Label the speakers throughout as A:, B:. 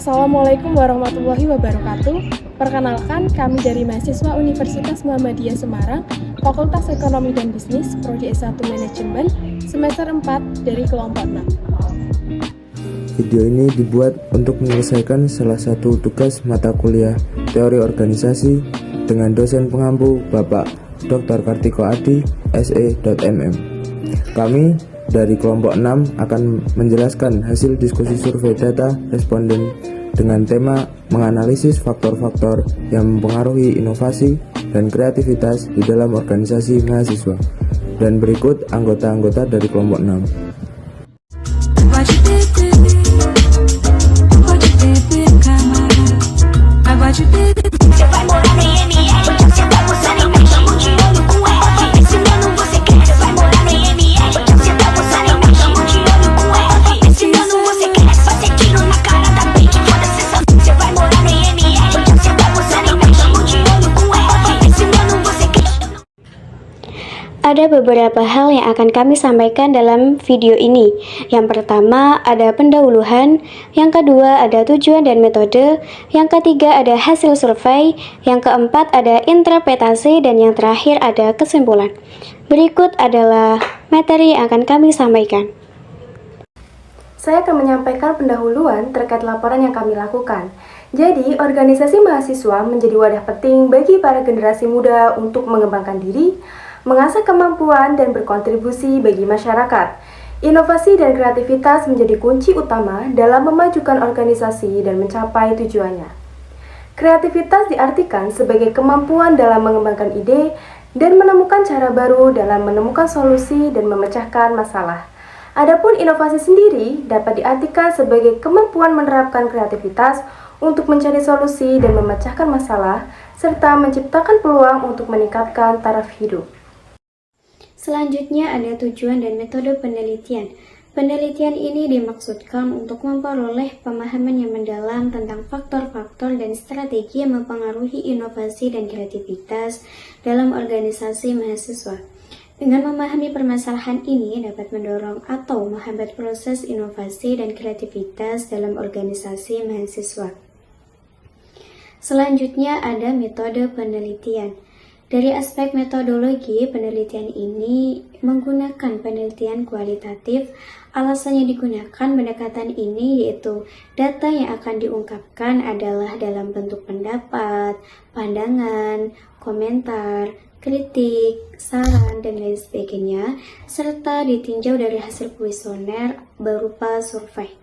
A: Assalamualaikum warahmatullahi wabarakatuh. Perkenalkan, kami dari mahasiswa Universitas Muhammadiyah Semarang, Fakultas Ekonomi dan Bisnis, Prodi S1 Manajemen, semester 4 dari kelompok 6.
B: Video ini dibuat untuk menyelesaikan salah satu tugas mata kuliah Teori Organisasi dengan dosen pengampu Bapak Dr. Kartiko Adi, SE.MM. Kami dari kelompok 6 akan menjelaskan hasil diskusi survei data responden dengan tema menganalisis faktor-faktor yang mempengaruhi inovasi dan kreativitas di dalam organisasi mahasiswa. Dan berikut anggota-anggota dari kelompok 6.
C: Ada beberapa hal yang akan kami sampaikan dalam video ini. Yang pertama ada pendahuluan, yang kedua ada tujuan dan metode, yang ketiga ada hasil survei, yang keempat ada interpretasi, dan yang terakhir ada kesimpulan. Berikut adalah materi yang akan kami sampaikan.
A: Saya akan menyampaikan pendahuluan terkait laporan yang kami lakukan. Jadi, organisasi mahasiswa menjadi wadah penting bagi para generasi muda untuk mengembangkan diri, mengasah kemampuan dan berkontribusi bagi masyarakat. Inovasi dan kreativitas menjadi kunci utama dalam memajukan organisasi dan mencapai tujuannya. Kreativitas diartikan sebagai kemampuan dalam mengembangkan ide dan menemukan cara baru dalam menemukan solusi dan memecahkan masalah. Adapun inovasi sendiri dapat diartikan sebagai kemampuan menerapkan kreativitas untuk mencari solusi dan memecahkan masalah, serta menciptakan peluang untuk meningkatkan taraf hidup.
C: Selanjutnya ada tujuan dan metode penelitian. Penelitian ini dimaksudkan untuk memperoleh pemahaman yang mendalam tentang faktor-faktor dan strategi yang mempengaruhi inovasi dan kreativitas dalam organisasi mahasiswa. Dengan memahami permasalahan ini dapat mendorong atau menghambat proses inovasi dan kreativitas dalam organisasi mahasiswa. Selanjutnya ada metode penelitian. Dari aspek metodologi, penelitian ini menggunakan penelitian kualitatif. Alasan yang digunakan pendekatan ini yaitu data yang akan diungkapkan adalah dalam bentuk pendapat, pandangan, komentar, kritik, saran, dan lain sebagainya, serta ditinjau dari hasil kuesioner berupa survei.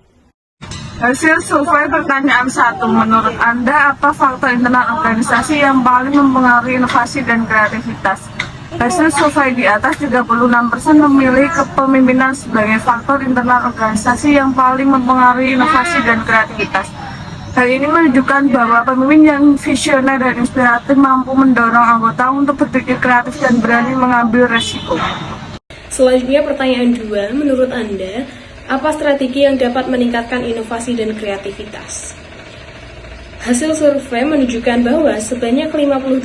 D: Hasil survei pertanyaan 1. Menurut Anda, apa faktor internal organisasi yang paling mempengaruhi inovasi dan kreativitas? Hasil survei di atas 36% memilih kepemimpinan sebagai faktor internal organisasi yang paling mempengaruhi inovasi dan kreativitas. Hal ini menunjukkan bahwa pemimpin yang visioner dan inspiratif mampu mendorong anggota untuk berpikir kreatif dan berani mengambil resiko.
A: Selanjutnya pertanyaan 2, menurut Anda, apa strategi yang dapat meningkatkan inovasi dan kreativitas? Hasil survei menunjukkan bahwa sebanyak 52%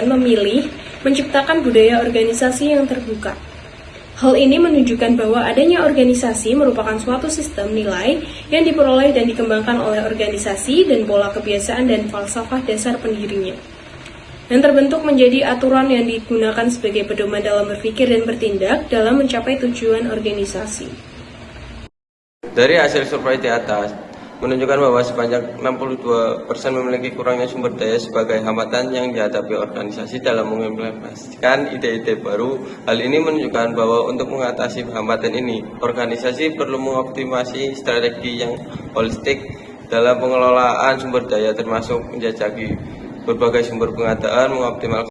A: memilih menciptakan budaya organisasi yang terbuka. Hal ini menunjukkan bahwa adanya organisasi merupakan suatu sistem nilai yang diperoleh dan dikembangkan oleh organisasi dan pola kebiasaan dan falsafah dasar pendirinya, yang terbentuk menjadi aturan yang digunakan sebagai pedoman dalam berpikir dan bertindak dalam mencapai tujuan organisasi.
E: Dari hasil survei di atas, menunjukkan bahwa sebanyak 62% memiliki kurangnya sumber daya sebagai hambatan yang dihadapi organisasi dalam mengimplementasikan ide-ide baru. Hal ini menunjukkan bahwa untuk mengatasi hambatan ini, organisasi perlu mengoptimasi strategi yang holistik dalam pengelolaan sumber daya, termasuk menjajaki berbagai sumber pengadaan, mengoptimalkan